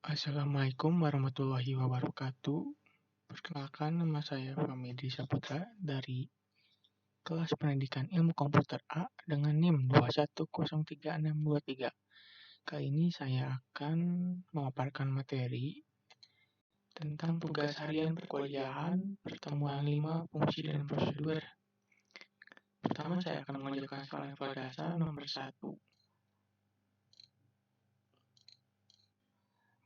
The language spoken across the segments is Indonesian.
Assalamualaikum warahmatullahi wabarakatuh. Perkenalkan, nama saya Fahmi Saputra dari kelas pendidikan ilmu komputer A dengan NIM 21036623. Kali ini saya akan memaparkan materi tentang tugas harian perkuliahan pertemuan 5 fungsi dan prosedur. Pertama, saya akan mengajarkan soal level dasar nomor 1.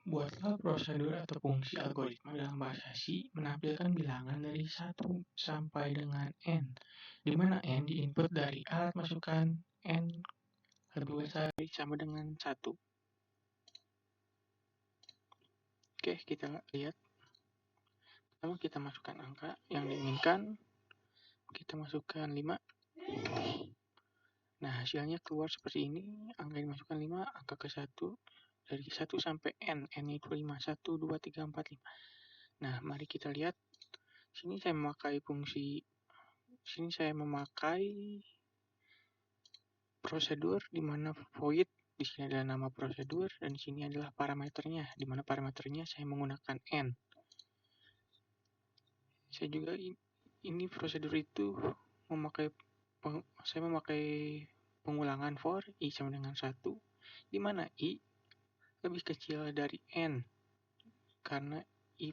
Buatlah prosedur atau fungsi algoritma dalam bahasa C menampilkan bilangan dari 1 sampai dengan N, di mana N diinput dari alat masukan N lebih besar sama dengan 1. Oke, kita lihat. Pertama kita masukkan angka yang diinginkan. Kita masukkan 5. Nah, hasilnya keluar seperti ini. Angka yang dimasukkan 5, angka ke 1. Dari 1 sampai N itu 5, 1, 2, 3, 4, 5. Nah, mari kita lihat. Sini saya memakai prosedur di mana void di sini adalah nama prosedur dan di sini adalah parameternya, di mana parameternya saya menggunakan N. Saya juga ini prosedur itu saya memakai pengulangan for I sama dengan 1, di mana I lebih kecil dari N karena I++.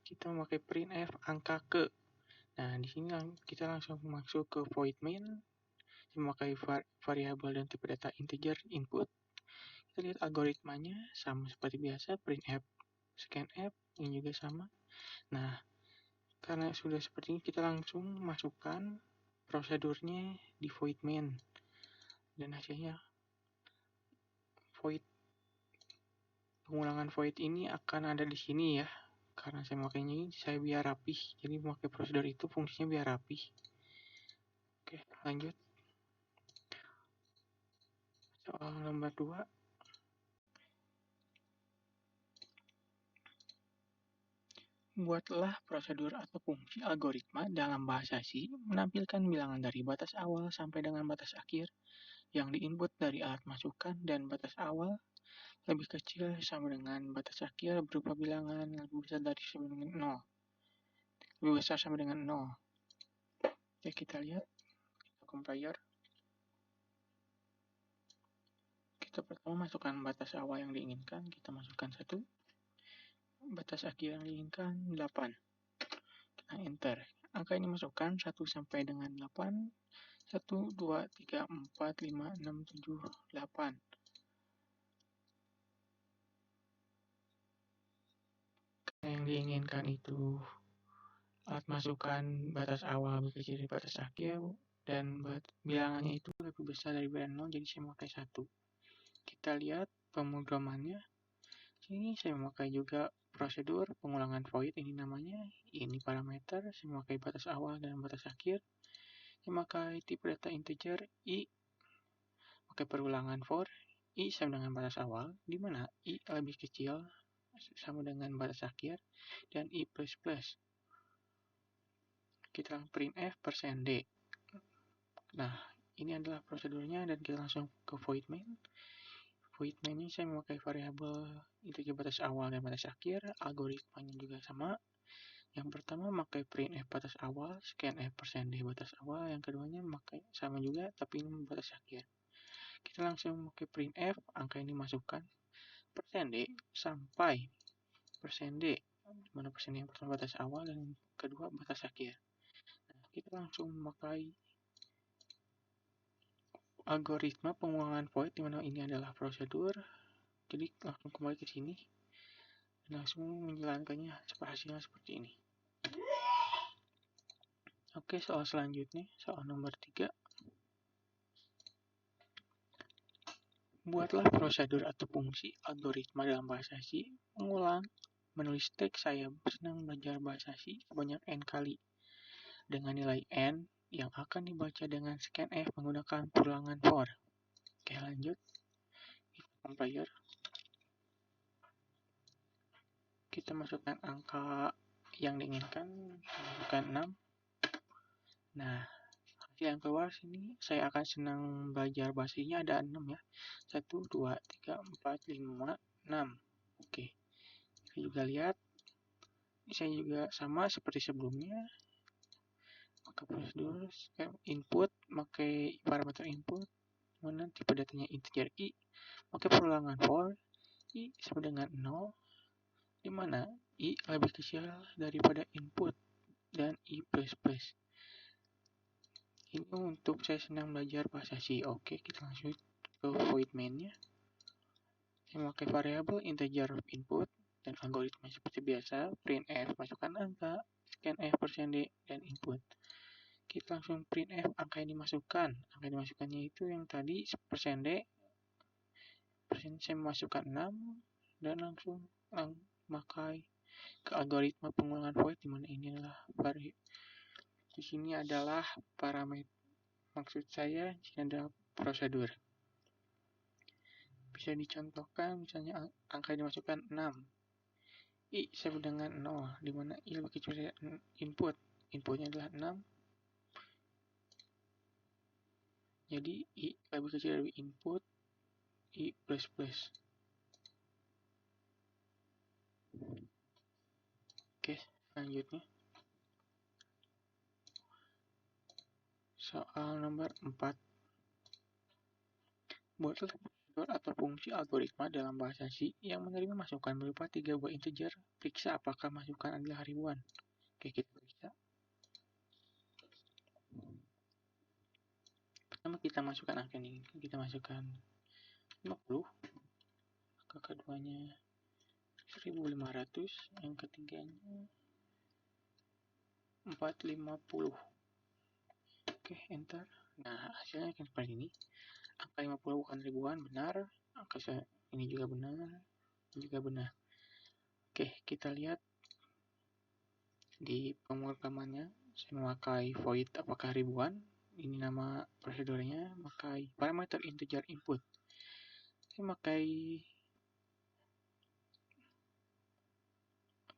Kita memakai printf angka ke. Nah, di sini kita langsung masuk ke void main, memakai variabel dan tipe data integer input. Kita lihat algoritmanya sama seperti biasa, printf, scanf, ini juga sama. Nah, karena sudah seperti ini, kita langsung masukkan prosedurnya di void main. Dan hasilnya pengulangan void ini akan ada di sini ya. Karena saya memakainya ini, saya biar rapih. Jadi memakai prosedur itu fungsinya biar rapih. Oke, lanjut. Soal nomor 2. Buatlah prosedur atau fungsi algoritma dalam bahasa C menampilkan bilangan dari batas awal sampai dengan batas akhir yang diinput dari alat masukan dan batas awal lebih kecil sama dengan batas akhir berupa bilangan lebih besar dari sama dengan 0. Lebih besar sama dengan 0. Oke, kita lihat. Kita compare. Kita pertama masukkan batas awal yang diinginkan. Kita masukkan 1. Batas akhir yang diinginkan 8. Kita enter. Angka ini masukkan 1 sampai dengan 8. 1, 2, 3, 4, 5, 6, 7, 8. Yang diinginkan itu alat masukan batas awal lebih kecil dari batas akhir dan bilangannya itu lebih besar dari bilangan 0, jadi saya memakai 1. Kita lihat pemrogramannya. Sini saya memakai juga prosedur pengulangan void, ini namanya, ini parameter, saya memakai batas awal dan batas akhir. Saya memakai tipe data integer I, pakai perulangan for I sama dengan batas awal, di mana I lebih kecil sama dengan batas akhir dan I++. Kita printf %d. Nah, ini adalah prosedurnya dan kita langsung ke void main. Void main ini saya memakai variabel integer batas awal dan batas akhir, algoritmanya juga sama. Yang pertama memakai printf batas awal, scanf %d batas awal, yang keduanya memakai sama juga tapi ini batas akhir. Kita langsung memakai printf, angka ini masukkan %d sampai %d, dimana %d yang pertama batas awal dan kedua batas akhir. Nah, kita langsung memakai algoritma pengulangan void, dimana ini adalah prosedur. Jadi langsung kembali ke sini dan langsung menjalankannya hasilnya seperti ini. Oke, soal selanjutnya, soal nomor 3. Buatlah prosedur atau fungsi algoritma dalam bahasa C. Mengulang, menulis teks saya senang belajar bahasa C sebanyak N kali. Dengan nilai N yang akan dibaca dengan scanf menggunakan perulangan for. Oke, lanjut. Compare. Kita masukkan angka yang diinginkan, masukkan 6. Nah, hasil yang keluar sini, saya akan senang belajar bahasa C-nya ada 6 ya. 1, 2, 3, 4, 5, 6. Oke, kita juga lihat. Saya juga sama seperti sebelumnya. Maka prosedur input, pakai parameter input, mana tipe datanya integer i, pakai perulangan for i sama dengan 0, di mana i lebih kecil daripada input dan i++. Ini untuk saya senang belajar bahasa C. Oke, kita langsung ke void main-nya. Saya memakai variabel integer input dan algoritma seperti biasa, printf masukkan angka, scanf %d dan input. Kita langsung printf angka yang dimasukkan. Angka yang dimasukkannya itu yang tadi %d, saya memasukkan 6 dan langsung memakai ke algoritma pengulangan void, di mana ini adalah di sini adalah parameter. Maksud saya di sini adalah prosedur. Bisa dicontohkan misalnya angka yang dimasukkan 6. I sama dengan 0, di mana I lebih kecil dari input. Inputnya adalah 6. Jadi I lebih kecil dari input I++. Oke, selanjutnya. Soal nomor 4. Buatlah prosedur atau fungsi algoritma dalam bahasa C yang menerima masukan berupa 3 buah integer. Periksa apakah masukan adalah ribuan. Oke, kita periksa. Pertama kita masukkan angka ini. Kita masukkan 50. Angka keduanya 1500. Yang ketiganya 450. Oke, enter. Nah, hasilnya akan seperti ini. Angka 50 bukan ribuan, benar. Angka ini juga benar. Ini juga benar. Oke, kita lihat di pemrogramannya. Saya memakai void apakah ribuan. Ini nama prosedurnya. Memakai parameter integer input. Saya memakai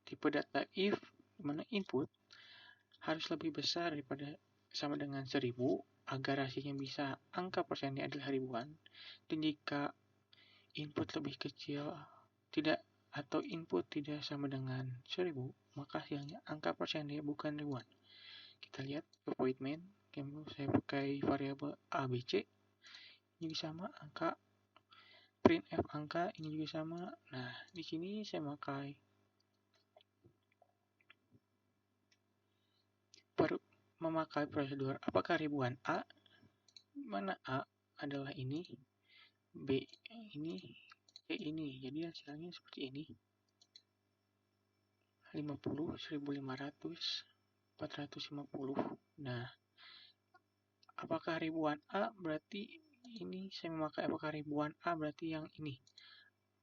tipe data if, di mana input harus lebih besar daripada sama dengan 1000 agar hasilnya bisa angka persennya adalah ribuan. Dan jika input lebih kecil tidak atau input tidak sama dengan 1000, maka hasilnya angka persennya bukan ribuan. Kita lihat ke void main, saya pakai variabel abc, ini sama angka, printf angka ini juga sama. Nah, di sini saya memakai prosedur apakah ribuan A, mana A adalah ini, B ini, C ini. Jadi hasilnya seperti ini. 50, 1500, 450. Nah, apakah ribuan A berarti ini saya memakai apakah ribuan A berarti yang ini.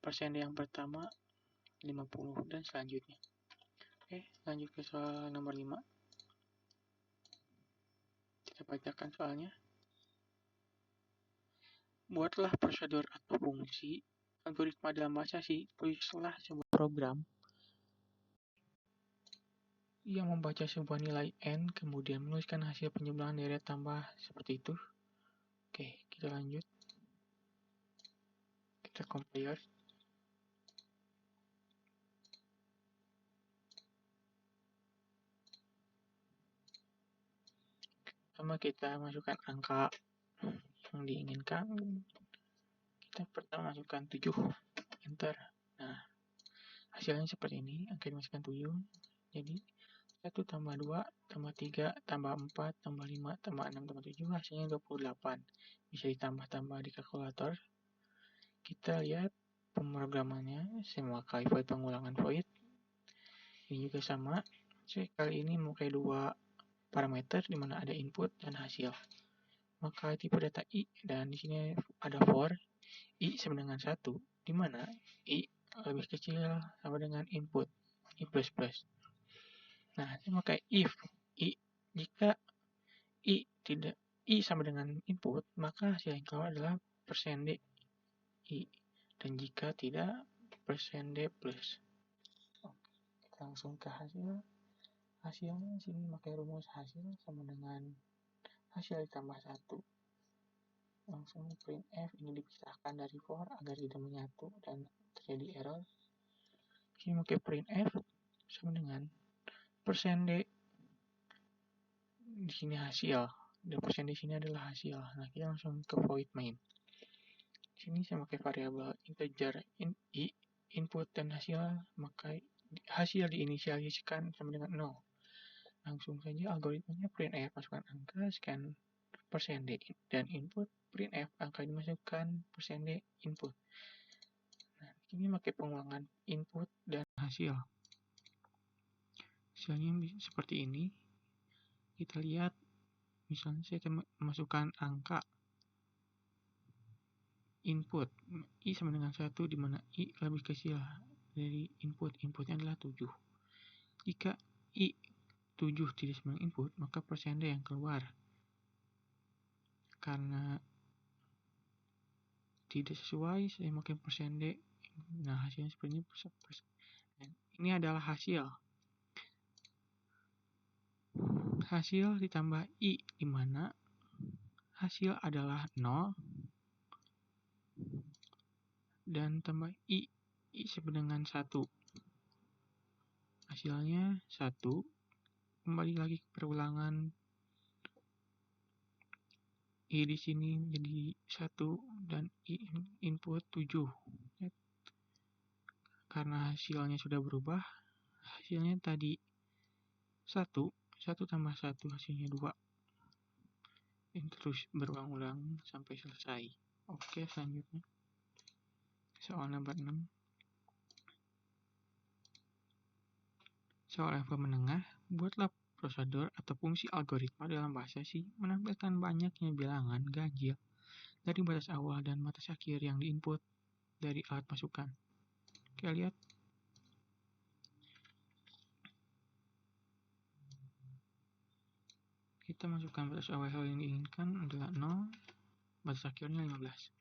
Persen yang pertama 50 dan selanjutnya. Oke, lanjut ke soal nomor 5. Kita bacakan soalnya. Buatlah prosedur atau fungsi algoritma dalam bahasa C. Tulislah sebuah program yang membaca sebuah nilai n, kemudian menuliskan hasil penjumlahan deret tambah seperti itu. Oke, kita lanjut. Kita compare. Pertama kita masukkan angka yang diinginkan. Kita pertama masukkan 7. Enter. Nah, hasilnya seperti ini. Angka dimasukkan 7. Jadi 1 tambah 2 tambah 3 tambah 4 tambah 5 tambah 6 tambah 7 hasilnya 28. Bisa ditambah-tambah di kalkulator. Kita lihat pemrogramannya. Saya memakai void pengulangan void. Ini juga sama. Saya kali ini memakai 2 parameter di mana ada input dan hasil. Maka tipe data i dan di sini ada for i sama dengan 1, di mana i lebih kecil sama dengan input i++. Nah, saya memakai if i, jika i sama dengan input, maka hasil yang keluar adalah %d i, dan jika tidak %d plus. Kita langsung ke hasil. Hasilnya sini pakai rumus hasil sama dengan hasil ditambah 1. Langsung printf ini dipisahkan dari for agar tidak menyatu dan terjadi error. Sini pakai printf sama dengan persen D. Di sini hasil. Dan persen di sini adalah hasil. Nah, kita langsung ke void main. Di sini saya pakai variabel integer i, input dan hasil, maka hasil diinisialisasikan sama dengan 0. Langsung saja algoritmanya printf masukkan angka, scan persen D dan input, printf angka dimasukkan, persen D input. Nah, ini pakai pengulangan input dan hasil. Hasilnya seperti ini. Kita lihat, misalnya saya masukkan angka input i sama dengan 1, di mana i lebih kecil dari input. Inputnya adalah 7. Jika i 7 tidak sama dengan input, maka persen D yang keluar. Karena tidak sesuai, saya pakai persen D. Nah, hasilnya seperti ini. Ini adalah hasil. Hasil ditambah i, di mana hasil adalah 0 dan tambah i sama dengan 1. Hasilnya 1. Kembali lagi ke perulangan. I di sini menjadi 1 dan i input 7. Karena hasilnya sudah berubah, hasilnya tadi 1 tambah 1 hasilnya 2. Ini terus berulang-ulang sampai selesai. Oke, selanjutnya soal nomor 6. Soal level menengah, buatlah prosedur atau fungsi algoritma dalam bahasa C menampilkan banyaknya bilangan ganjil dari batas awal dan batas akhir yang diinput dari alat masukan. Kita lihat. Kita masukkan batas awal yang diinginkan adalah 0, batas akhirnya 15.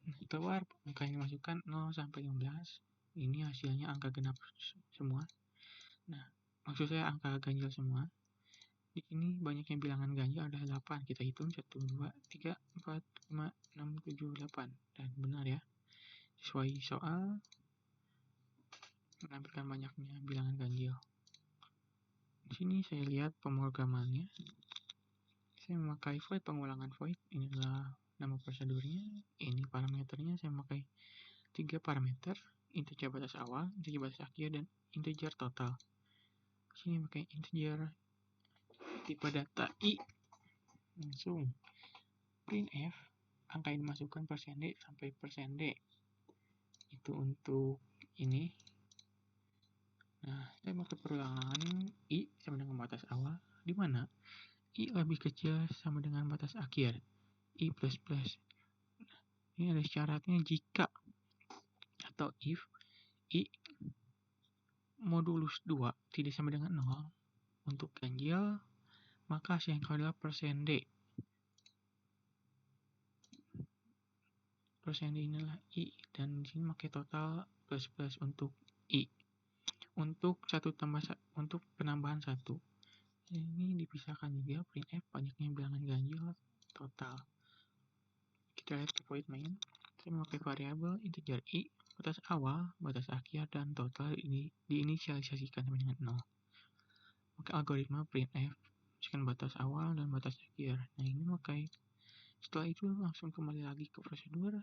Nah, keluar angka yang dimasukkan 0 sampai 15. Ini hasilnya angka genap semua. Nah, maksud saya angka ganjil semua. Di sini banyaknya bilangan ganjil ada 8. Kita hitung 1, 2, 3, 4, 5, 6, 7, 8. Dan benar ya. Sesuai soal menampilkan banyaknya bilangan ganjil. Di sini saya lihat pemrogramannya. Saya memakai void pengulangan void. Ini adalah nama prosedurnya. Ini parameternya saya memakai 3 parameter, integer batas awal, integer batas akhir, dan integer total. Di sini pakai integer tipe data i. Langsung printf angka yang dimasukkan persen D sampai persen D. Itu untuk ini. Nah, saya pakai perulangan i sama dengan batas awal, di mana i lebih kecil sama dengan batas akhir, i plus plus. Ini ada syaratnya jika atau if i modulus 2 tidak sama dengan 0 untuk ganjil, maka hasil yang keluar adalah persen D. Persen D inilah i, dan di sini pakai total plus plus untuk i. Untuk untuk penambahan 1. Ini dipisahkan juga printf banyaknya bilangan ganjil total. Kita lihat ke void main. Saya memakai variabel integer i, batas awal, batas akhir, dan total ini diinisialisasikan sama dengan 0. Maka algoritma printf sekian batas awal dan batas akhir. Nah, ini memakai setelah itu langsung kembali lagi ke prosedur.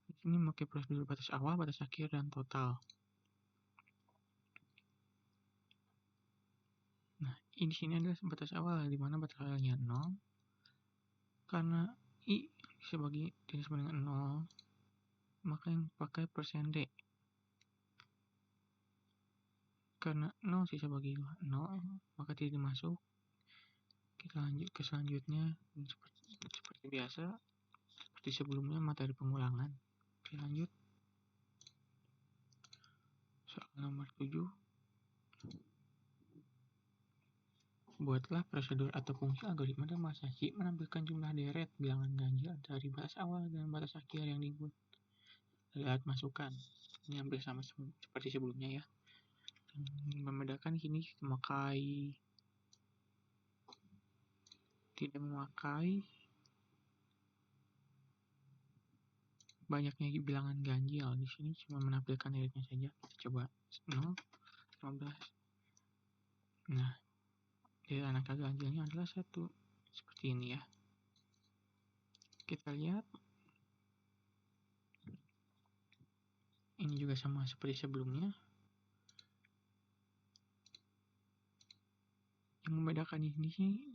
Di sini memakai prosedur batas awal, batas akhir, dan total. Nah, di sini adalah batas awal, di mana batas awalnya 0. Karena i sebagai tidak sama dengan 0, maka yang pakai persen D. Karena 0 sisa bagi 0, maka tidak masuk. Kita lanjut ke selanjutnya. Seperti biasa, seperti sebelumnya materi pengulangan. Oke, lanjut. Soal nomor 7. Buatlah prosedur atau fungsi algoritma dalam bahasa C menampilkan jumlah deret bilangan ganjil dari batas awal dan batas akhir yang diinput dari alat masukan. Ini hampir sama seperti sebelumnya ya. Membedakan sini tidak memakai banyaknya bilangan ganjil. Di sini cuma menampilkan nilainya saja. Kita coba 0, 15. Nah, nilai angka ganjilnya adalah 1. Seperti ini ya. Kita lihat. Ini juga sama seperti sebelumnya. Yang membedakan di sini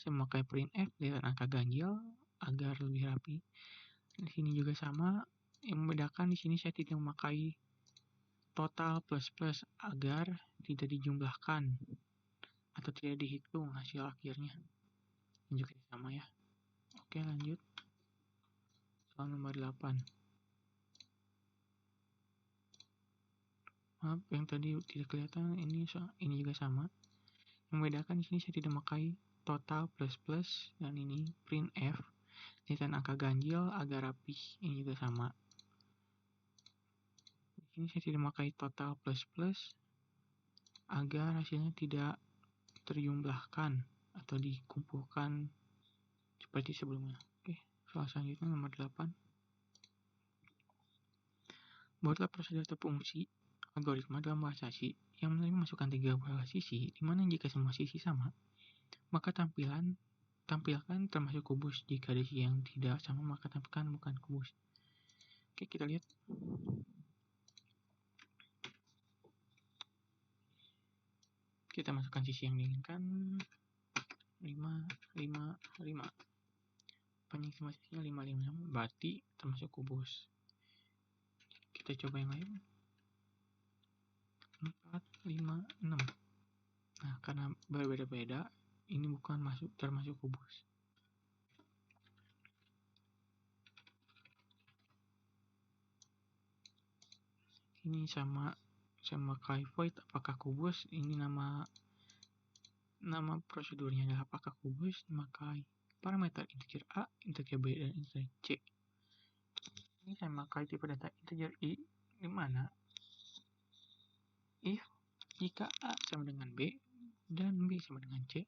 saya memakai printf dengan angka ganjil agar lebih rapi. Di sini juga sama. Yang membedakan di sini saya tidak memakai total plus agar tidak dijumlahkan atau tidak dihitung hasil akhirnya. Ini juga sama ya. Oke, lanjut. Soal nomor 8. Maaf, yang tadi tidak kelihatan, ini juga sama. Yang membedakan di sini saya tidak memakai total plus dan ini printf dengan angka ganjil agar rapi. Ini juga sama. Di sini saya tidak memakai total plus agar hasilnya tidak terjumlahkan atau dikumpulkan seperti sebelumnya. Oke, soal selanjutnya nomor 8. Buatlah prosedur atau fungsi algoritma dalam bahasa C yang menerima masukan 3 buah sisi, di mana jika semua sisi sama, maka tampilkan termasuk kubus. Jika ada sisi yang tidak sama, maka tampilkan bukan kubus. Oke, kita lihat. Kita masukkan sisi yang diinginkan. 5, 5, 5. Panjang semua sisinya 5, 5, 5. Berarti termasuk kubus. Kita coba yang lain. 4, 5, 6. Nah, karena berbeda-beda, ini bukan termasuk kubus. Ini sama pakai void apakah kubus. Ini nama prosedurnya adalah apakah kubus. Memakai parameter integer A, integer B, dan integer C. Ini saya memakai tipe data integer I, di mana if jika A sama dengan B dan B sama dengan C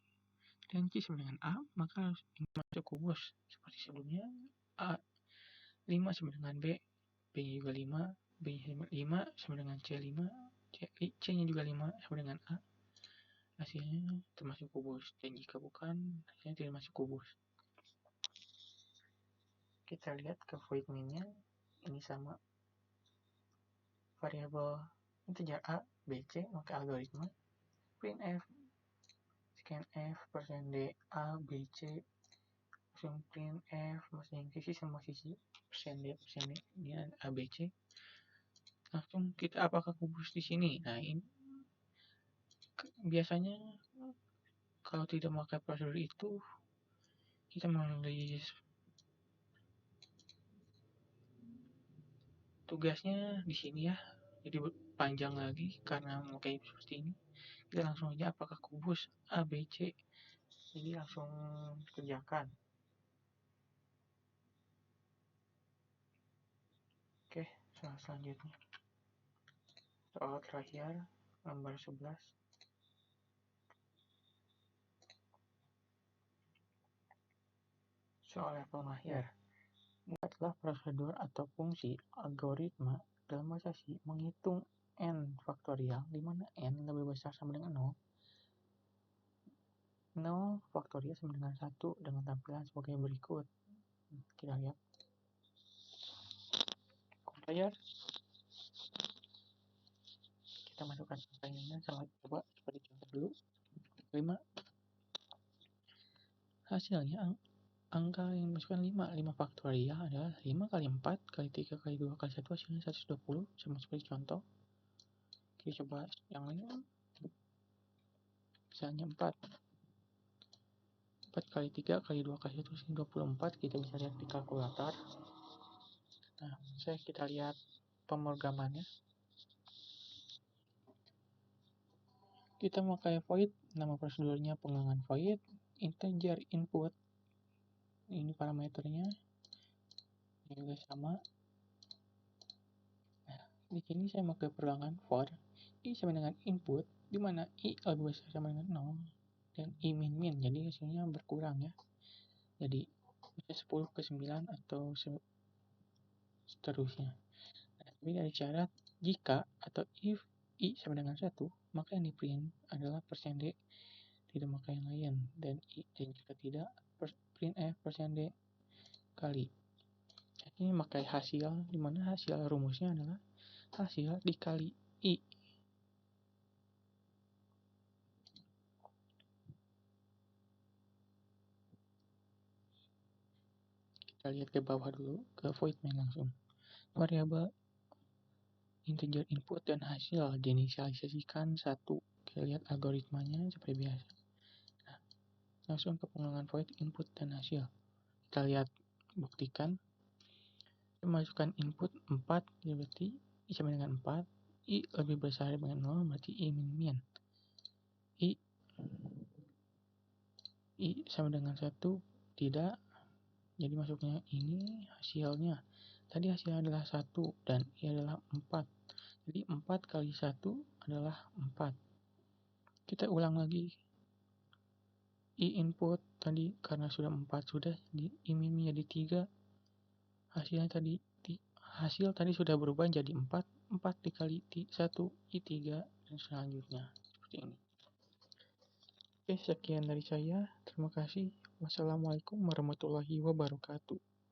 dan C sama dengan A, maka harus masuk kubus. Seperti sebelumnya, A 5 sama dengan B, B juga 5, B 5 sama dengan C 5, C nya juga 5 sama dengan A. Hasilnya termasuk kubus, dan jika bukan, hasilnya tidak masuk kubus. Kita lihat ke void main-nya, ini sama variabel integer A, B, C, maka algoritma printf scanf %d A, B, C, langsung printf masing sisi sama sisi %d ini A, B, C. Langsung kita apakah kubus di sini. Nah, ini biasanya kalau tidak memakai prosedur itu, kita menulis tugasnya di sini ya. Jadi panjang lagi karena memakai seperti ini. Kita langsung aja apakah kubus A, B, C. Jadi langsung kerjakan. Oke, soal selanjutnya. Soal terakhir, nomor 11. Soal level mahir. Buatlah prosedur atau fungsi algoritma dalam bahasa C menghitung n faktorial, di mana n lebih besar sama dengan 0. 0 faktorial sama dengan 1 dengan tampilan sebagai berikut. Kita lihat. Compiler. Kita masukkan angka-nya sama coba seperti contoh dulu. 5. Hasilnya angka yang dimasukkan 5 faktorial adalah 5 kali 4 kali 3 kali 2 kali 1 hasilnya 120 sama seperti contoh. Kita coba yang lain. Misalnya 4 kali 3 kali 2 kali 1 hasilnya 24. Kita bisa lihat di kalkulator. Nah, kita lihat pemrogramannya. Kita memakai void, nama prosedurnya pengulangan void, integer input, ini parameternya, ini juga sama. Nah, di sini saya memakai perulangan for i sama dengan input, di mana i lebih besar sama dengan 0 dan i min, jadi hasilnya berkurang ya. Jadi bisa 10 ke 9 atau seterusnya. Nah, tapi dari syarat jika atau if I sama dengan 1, maka yang di print adalah persen %D, tidak maka yang lain, dan jika tidak, print F persen %D kali. Ini memakai hasil, di mana hasil rumusnya adalah hasil dikali I. Kita lihat ke bawah dulu, ke void main langsung. Variabel integer input dan hasil diinisialisasikan 1. Kita lihat algoritmanya seperti biasa. Nah, langsung ke pengulangan void input dan hasil. Kita lihat, buktikan. Kita masukkan input 4, berarti I sama dengan 4. I lebih besar dengan 0, berarti I min. I sama dengan 1, tidak. Jadi masuknya ini hasilnya. Tadi hasilnya adalah 1 dan I adalah 4. Jadi 4 kali 1 adalah 4. Kita ulang lagi. I input tadi karena sudah 4 sudah, I min menjadi 3. Hasil tadi sudah berubah jadi 4. 4 dikali 1 I 3 dan selanjutnya. Seperti ini. Oke, sekian dari saya. Terima kasih. Wassalamualaikum warahmatullahi wabarakatuh.